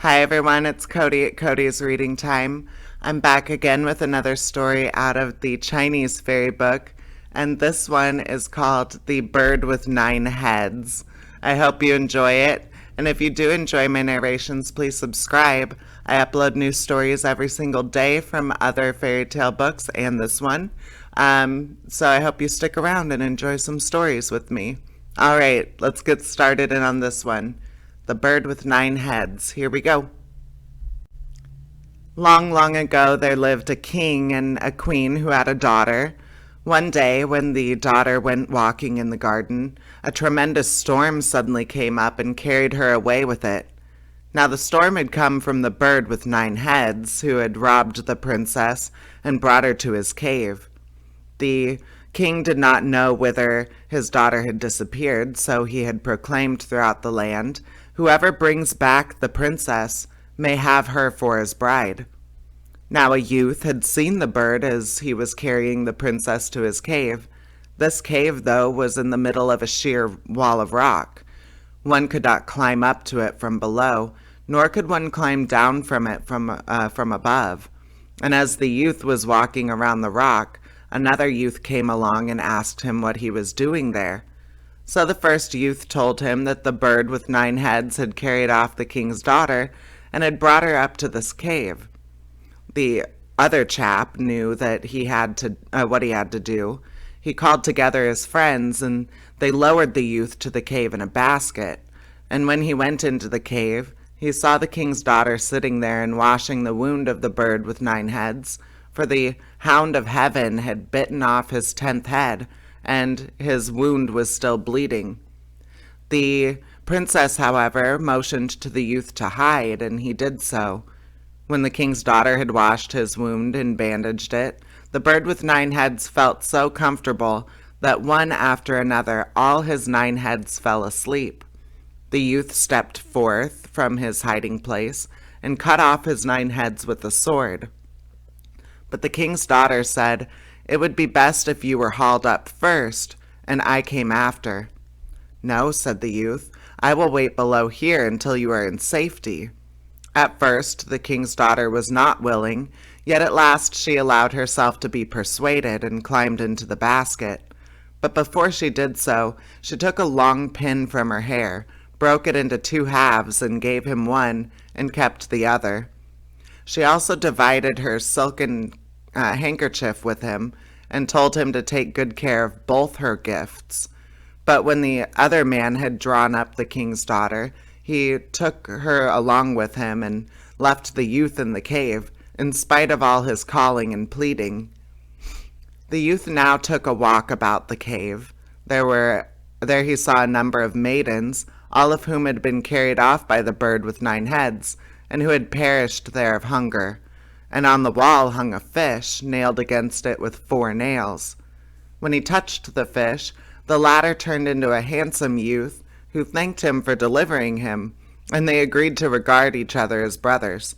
Hi everyone, it's Cody at Cody's Reading Time. I'm back again with another story out of the Chinese fairy book, and this one is called The Bird with Nine Heads. I hope you enjoy it, and if you do enjoy my narrations, please subscribe. I upload new stories every single day from other fairy tale books and this one. So I hope you stick around and enjoy some stories with me. All right, let's get started in on this one. The Bird with Nine Heads. Here we go. Long, long ago, there lived a king and a queen who had a daughter. One day, when the daughter went walking in the garden, a tremendous storm suddenly came up and carried her away with it. Now, the storm had come from the bird with nine heads, who had robbed the princess and brought her to his cave. The king did not know whither his daughter had disappeared, so he had proclaimed throughout the land, "Whoever brings back the princess may have her for his bride." Now a youth had seen the bird as he was carrying the princess to his cave. This cave, though, was in the middle of a sheer wall of rock. One could not climb up to it from below, nor could one climb down from it from above. And as the youth was walking around the rock, another youth came along and asked him what he was doing there. So the first youth told him that the bird with nine heads had carried off the king's daughter and had brought her up to this cave. The other chap knew that he had to what he had to do. He called together his friends, and they lowered the youth to the cave in a basket. And when he went into the cave, he saw the king's daughter sitting there and washing the wound of the bird with nine heads, for the hound of heaven had bitten off his 10th head, and his wound was still bleeding. The princess, however, motioned to the youth to hide, and he did so. When the king's daughter had washed his wound and bandaged it, the bird with nine heads felt so comfortable that one after another all his nine heads fell asleep. The youth stepped forth from his hiding place and cut off his nine heads with a sword. But the king's daughter said, "It would be best if you were hauled up first, and I came after." "No," said the youth, "I will wait below here until you are in safety." At first, the king's daughter was not willing, yet at last she allowed herself to be persuaded and climbed into the basket. But before she did so, she took a long pin from her hair, broke it into two halves, and gave him one and kept the other. She also divided her silken handkerchief with him and told him to take good care of both her gifts. But when the other man had drawn up the king's daughter, he took her along with him and left the youth in the cave, in spite of all his calling and pleading. The youth now took a walk about the cave. There he saw a number of maidens, all of whom had been carried off by the bird with nine heads, and who had perished there of hunger. And on the wall hung a fish, nailed against it with 4 nails. When he touched the fish, the latter turned into a handsome youth, who thanked him for delivering him, and they agreed to regard each other as brothers.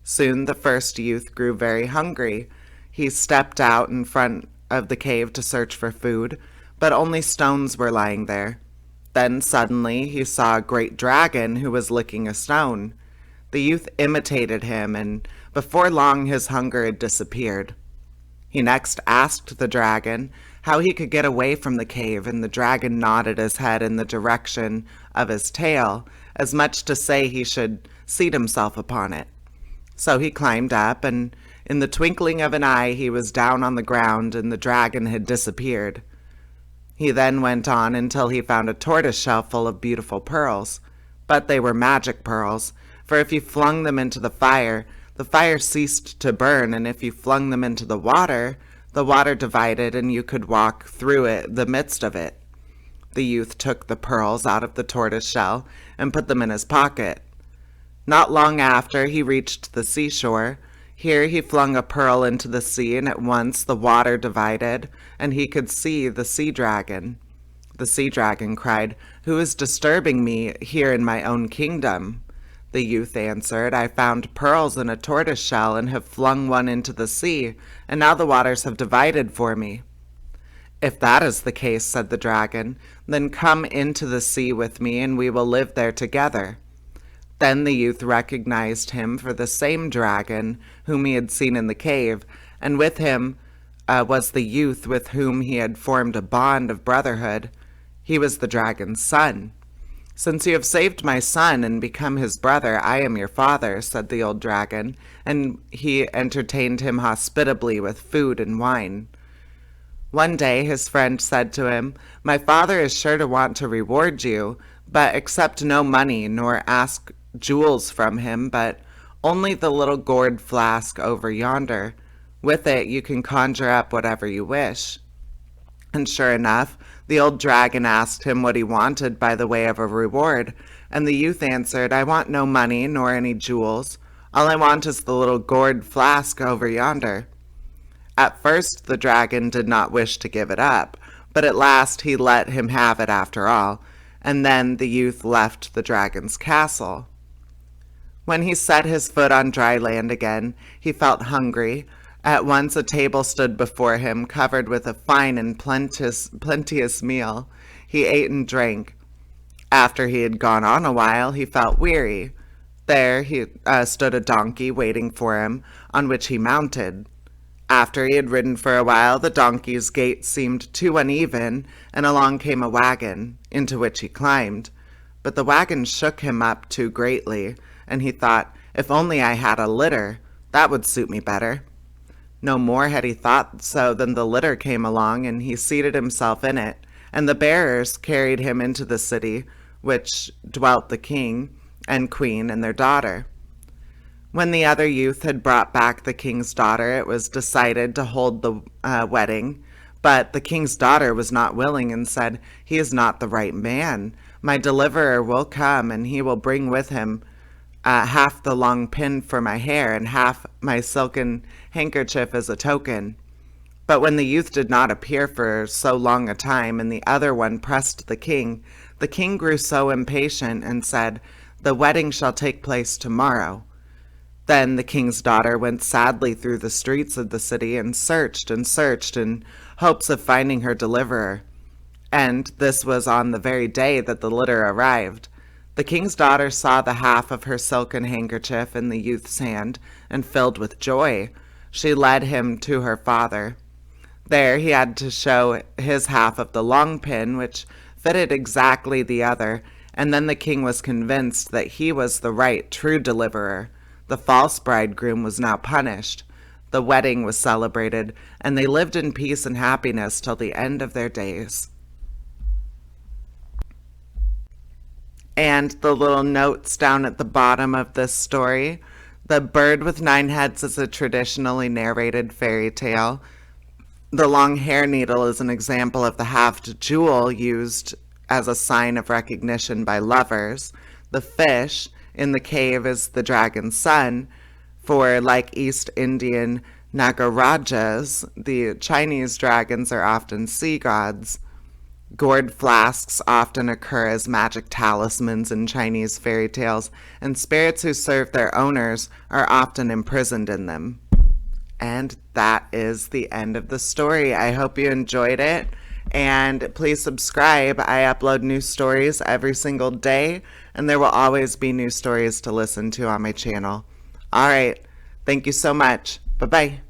Soon the first youth grew very hungry. He stepped out in front of the cave to search for food, but only stones were lying there. Then suddenly he saw a great dragon who was licking a stone. The youth imitated him, and before long his hunger had disappeared. He next asked the dragon how he could get away from the cave, and the dragon nodded his head in the direction of his tail, as much to say he should seat himself upon it. So he climbed up, and in the twinkling of an eye he was down on the ground, and the dragon had disappeared. He then went on until he found a tortoise shell full of beautiful pearls. But they were magic pearls, for if you flung them into the fire ceased to burn, and if you flung them into the water divided, and you could walk through the midst of it. The youth took the pearls out of the tortoise shell and put them in his pocket. Not long after, he reached the seashore. Here he flung a pearl into the sea, and at once the water divided, and he could see the sea dragon. The sea dragon cried, "Who is disturbing me here in my own kingdom?" The youth answered, "I found pearls in a tortoise shell and have flung one into the sea, and now the waters have divided for me." "If that is the case," said the dragon, "then come into the sea with me, and we will live there together." Then the youth recognized him for the same dragon whom he had seen in the cave, and with him was the youth with whom he had formed a bond of brotherhood. He was the dragon's son. "Since you have saved my son and become his brother, I am your father," said the old dragon, and he entertained him hospitably with food and wine. One day his friend said to him, "My father is sure to want to reward you, but accept no money nor ask jewels from him, but only the little gourd flask over yonder. With it you can conjure up whatever you wish." And sure enough, the old dragon asked him what he wanted by the way of a reward, and the youth answered, "I want no money nor any jewels. All I want is the little gourd flask over yonder." At first the dragon did not wish to give it up, but at last he let him have it after all, and then the youth left the dragon's castle. When he set his foot on dry land again, he felt hungry. At once a table stood before him, covered with a fine and plenteous meal. He ate and drank. After he had gone on a while, he felt weary. There stood a donkey waiting for him, on which he mounted. After he had ridden for a while, the donkey's gait seemed too uneven, and along came a wagon, into which he climbed. But the wagon shook him up too greatly, and he thought, "If only I had a litter, that would suit me better." No more had he thought so than the litter came along, and he seated himself in it, and the bearers carried him into the city, which dwelt the king and queen and their daughter. When the other youth had brought back the king's daughter, it was decided to hold the wedding, but the king's daughter was not willing and said, "He is not the right man. My deliverer will come, and he will bring with him half the long pin for my hair and half my silken handkerchief as a token." But when the youth did not appear for so long a time, and the other one pressed the king grew so impatient and said, "The wedding shall take place tomorrow." Then the king's daughter went sadly through the streets of the city and searched in hopes of finding her deliverer. And this was on the very day that the litter arrived. The king's daughter saw the half of her silken handkerchief in the youth's hand, and filled with joy, she led him to her father. There he had to show his half of the long pin, which fitted exactly the other, and then the king was convinced that he was the right, true deliverer. The false bridegroom was now punished. The wedding was celebrated, and they lived in peace and happiness till the end of their days. And the little notes down at the bottom of this story. The bird with 9 heads is a traditionally narrated fairy tale. The long hair needle is an example of the halved jewel used as a sign of recognition by lovers. The fish in the cave is the dragon's son, for like East Indian Nagarajas, the Chinese dragons are often sea gods. Gourd flasks often occur as magic talismans in Chinese fairy tales, and spirits who serve their owners are often imprisoned in them. And that is the end of the story. I hope you enjoyed it, and please subscribe. I upload new stories every single day, and there will always be new stories to listen to on my channel. All right, thank you so much. Bye-bye.